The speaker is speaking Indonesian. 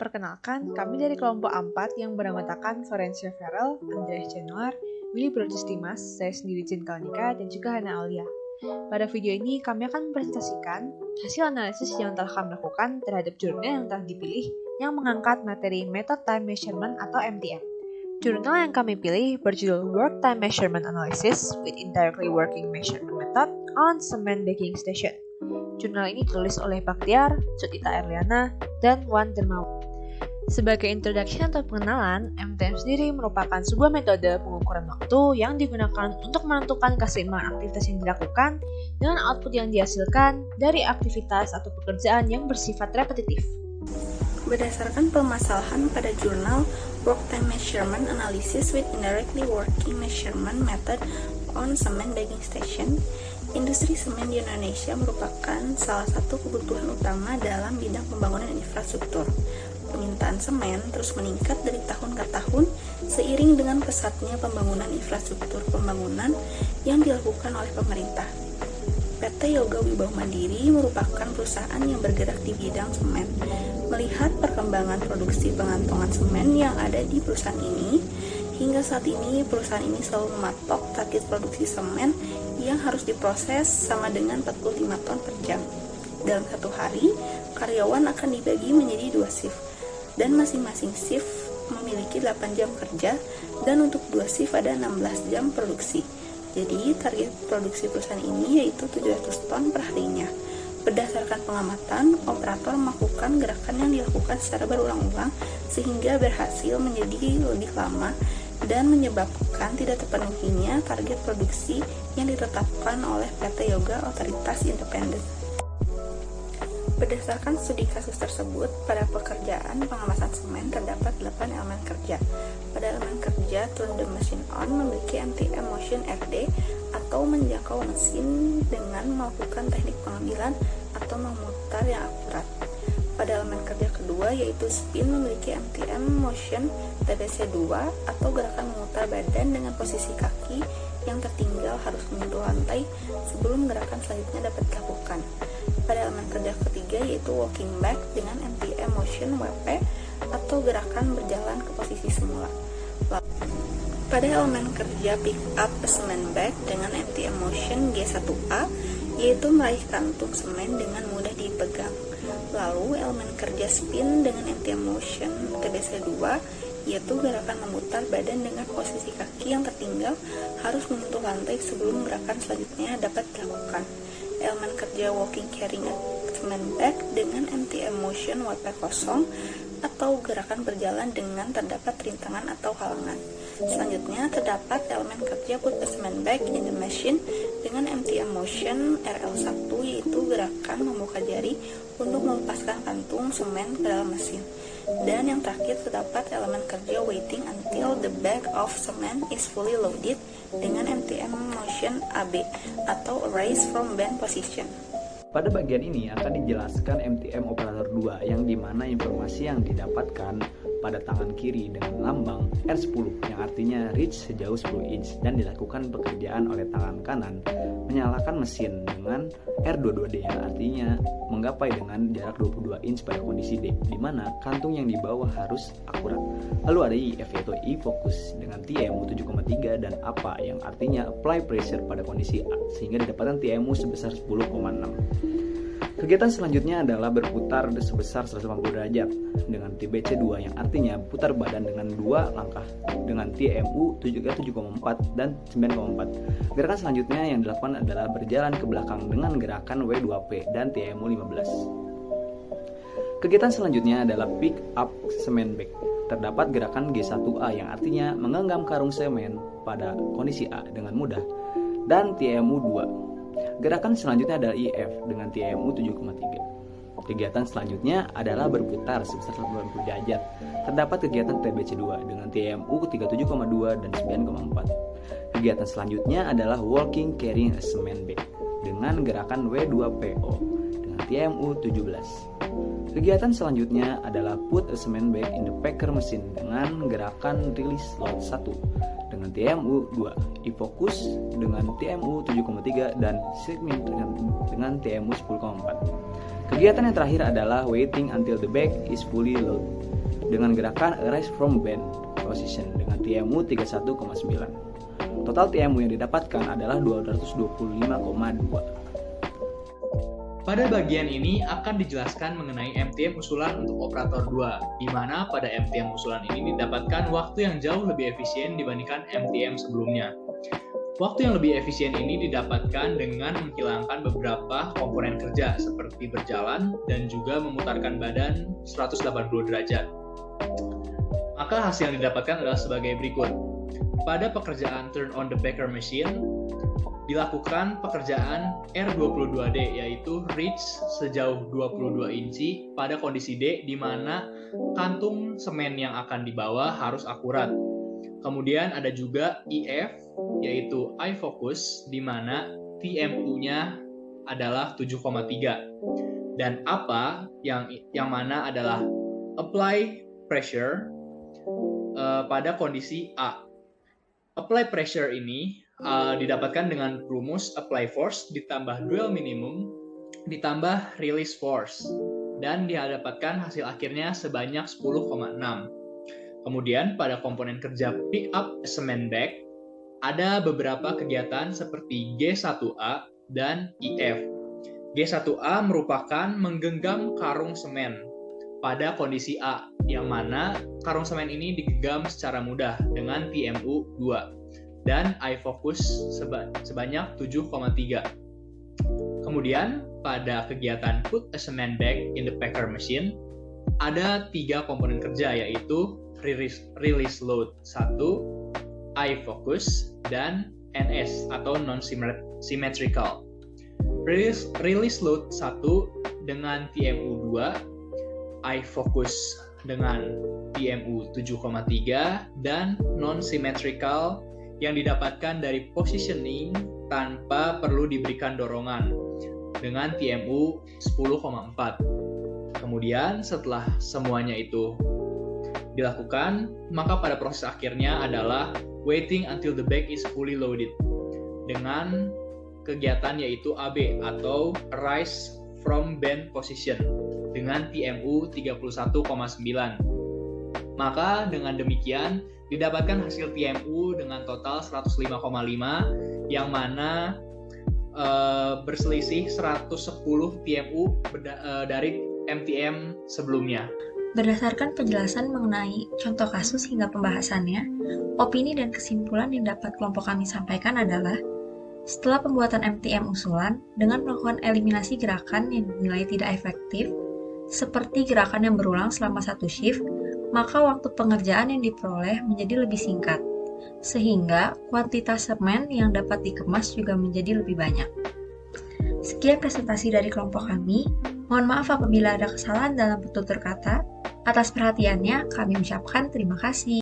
Perkenalkan, kami dari kelompok 4 yang beranggotakan Florencia Farrell, Andreas Januar, Willy Brodus Dimas, saya sendiri Jin Kalnika, dan juga Hana Aulia. Pada video ini, kami akan mempresentasikan hasil analisis yang telah kami lakukan terhadap jurnal yang telah dipilih yang mengangkat materi Method Time Measurement atau MTM. Jurnal yang kami pilih berjudul Work Time Measurement Analysis with Indirectly Working Measurement Method on Cement Baking Station. Jurnal ini ditulis oleh Baktiar, Sutita Erliana, dan Wan Dermawan. Sebagai introduction atau pengenalan, MTM sendiri merupakan sebuah metode pengukuran waktu yang digunakan untuk menentukan keseimbangan aktivitas yang dilakukan dengan output yang dihasilkan dari aktivitas atau pekerjaan yang bersifat repetitif. Berdasarkan permasalahan pada jurnal Work Time Measurement Analysis with Indirectly Working Measurement Method on Cement Baking Station, industri semen di Indonesia merupakan salah satu kebutuhan utama dalam bidang pembangunan infrastruktur. Permintaan semen terus meningkat dari tahun ke tahun seiring dengan pesatnya pembangunan infrastruktur pembangunan yang dilakukan oleh pemerintah. PT Yoga Wibawa Mandiri merupakan perusahaan yang bergerak di bidang semen. Melihat perkembangan produksi pengantongan semen yang ada di perusahaan ini, hingga saat ini perusahaan ini selalu mematok target produksi semen yang harus diproses sama dengan 45 ton per jam. Dalam satu hari, karyawan akan dibagi menjadi 2 shift, dan masing-masing shift memiliki 8 jam kerja, dan untuk 2 shift ada 16 jam produksi. Jadi, target produksi perusahaan ini yaitu 700 ton per harinya. Berdasarkan pengamatan, operator melakukan gerakan yang dilakukan secara berulang-ulang sehingga berhasil menjadi lebih lama dan menyebabkan tidak terpenuhinya target produksi yang ditetapkan oleh PT Yoga Otoritas Independen. Berdasarkan studi kasus tersebut, pada pekerjaan pengemasan semen terdapat 8 elemen kerja. Pada elemen kerja, turn the machine on memiliki MTM motion RD atau menjangkau mesin dengan melakukan teknik pengambilan atau memutar yang akurat. Pada elemen kerja kedua, yaitu spin, memiliki MTM motion TBC2 atau gerakan memutar badan dengan posisi kaki yang tertinggal harus menyentuh lantai sebelum gerakan selanjutnya dapat dilakukan. Pada elemen kerja ketiga yaitu walking back dengan MTM motion WP atau gerakan berjalan ke posisi semula. Pada elemen kerja pick up cement bag dengan MTM motion G1A yaitu meraih kantung semen dengan mudah dipegang. Lalu elemen kerja spin dengan MTM motion TBC2 yaitu gerakan memutar badan dengan posisi kaki yang tertinggal harus menyentuh lantai sebelum gerakan selanjutnya dapat dilakukan. Elemen kerja walking carrying a cement bag dengan MTM motion WP kosong atau gerakan berjalan dengan terdapat rintangan atau halangan. Selanjutnya terdapat elemen kerja put a cement bag in the machine dengan MTM motion RL1 yaitu gerakan membuka jari untuk melepaskan kantung semen ke dalam mesin. Dan yang terakhir terdapat elemen kerja waiting until the bag of cement is fully loaded dengan MTM motion AB atau raise from bend position. Pada bagian ini akan dijelaskan MTM operator 2 yang dimana informasi yang didapatkan pada tangan kiri dengan lambang R10 yang artinya reach sejauh 10 inch dan dilakukan pekerjaan oleh tangan kanan menyalakan mesin dengan R22D yang artinya menggapai dengan jarak 22 inch pada kondisi D di mana kantung yang di bawah harus akurat. Lalu ada IF yaitu I fokus dengan TMU 7,3 dan APA yang artinya apply pressure pada kondisi A sehingga didapatkan TMU sebesar 10,6. Kegiatan selanjutnya adalah berputar sebesar 180 derajat dengan TBC2 yang artinya putar badan dengan 2 langkah dengan TMU 7,4 dan 9,4. Gerakan selanjutnya yang dilakukan adalah berjalan ke belakang dengan gerakan W2P dan TMU 15. Kegiatan selanjutnya adalah pick up cement bag. Terdapat gerakan G1A yang artinya menggenggam karung semen pada kondisi A dengan mudah dan TMU 2. Gerakan selanjutnya adalah IF dengan TMU 7,3. Kegiatan selanjutnya adalah berputar sebesar 180 derajat. Terdapat kegiatan TBC2 dengan TMU 37,2 dan 9,4. Kegiatan selanjutnya adalah walking carrying a cement bag dengan gerakan W2PO dengan TMU 17. Kegiatan selanjutnya adalah put a cement bag in the packer machine dengan gerakan release load 1 dengan TMU 2, iFocus dengan TMU 7,3 dan segment dengan TMU 10,4. Kegiatan yang terakhir adalah waiting until the bag is fully loaded dengan gerakan arise from bend position dengan TMU 31,9. Total TMU yang didapatkan adalah 225,2. Pada bagian ini akan dijelaskan mengenai MTM usulan untuk operator 2, di mana pada MTM usulan ini didapatkan waktu yang jauh lebih efisien dibandingkan MTM sebelumnya. Waktu yang lebih efisien ini didapatkan dengan menghilangkan beberapa komponen kerja seperti berjalan dan juga memutarkan badan 180 derajat. Maka hasil yang didapatkan adalah sebagai berikut. Pada pekerjaan turn on the backer machine, dilakukan pekerjaan R22D yaitu reach sejauh 22 inci pada kondisi D di mana kantung semen yang akan dibawa harus akurat. Kemudian ada juga EF yaitu eye focus di mana TMU-nya adalah 7,3 dan apa yang mana adalah apply pressure pada kondisi A. Apply pressure ini didapatkan dengan rumus apply force ditambah dual minimum ditambah release force dan didapatkan hasil akhirnya sebanyak 10,6. Kemudian pada komponen kerja pick up cement bag ada beberapa kegiatan seperti G1A dan IF. G1A merupakan menggenggam karung semen pada kondisi A yang mana karung semen ini digenggam secara mudah dengan TMU 2 dan eye focus sebanyak 7,3. Kemudian pada kegiatan put a cement bag in the packer machine ada 3 komponen kerja yaitu release load 1, eye focus, dan NS atau non-symmetrical. Release load 1 dengan TMU 2, eye focus dengan TMU 7,3, dan non-symmetrical yang didapatkan dari positioning tanpa perlu diberikan dorongan dengan TMU 10,4. Kemudian setelah semuanya itu dilakukan, maka pada proses akhirnya adalah waiting until the bag is fully loaded dengan kegiatan yaitu AB atau rise from bend position dengan TMU 31,9. Maka dengan demikian didapatkan hasil TMU dengan total 105,5 yang mana berselisih 110 TMU dari MTM sebelumnya. Berdasarkan penjelasan mengenai contoh kasus hingga pembahasannya, opini dan kesimpulan yang dapat kelompok kami sampaikan adalah setelah pembuatan MTM usulan dengan melakukan eliminasi gerakan yang dinilai tidak efektif, seperti gerakan yang berulang selama satu shift, maka waktu pengerjaan yang diperoleh menjadi lebih singkat, sehingga kuantitas semen yang dapat dikemas juga menjadi lebih banyak. Sekian presentasi dari kelompok kami. Mohon maaf apabila ada kesalahan dalam penutur kata. Atas perhatiannya, kami ucapkan terima kasih.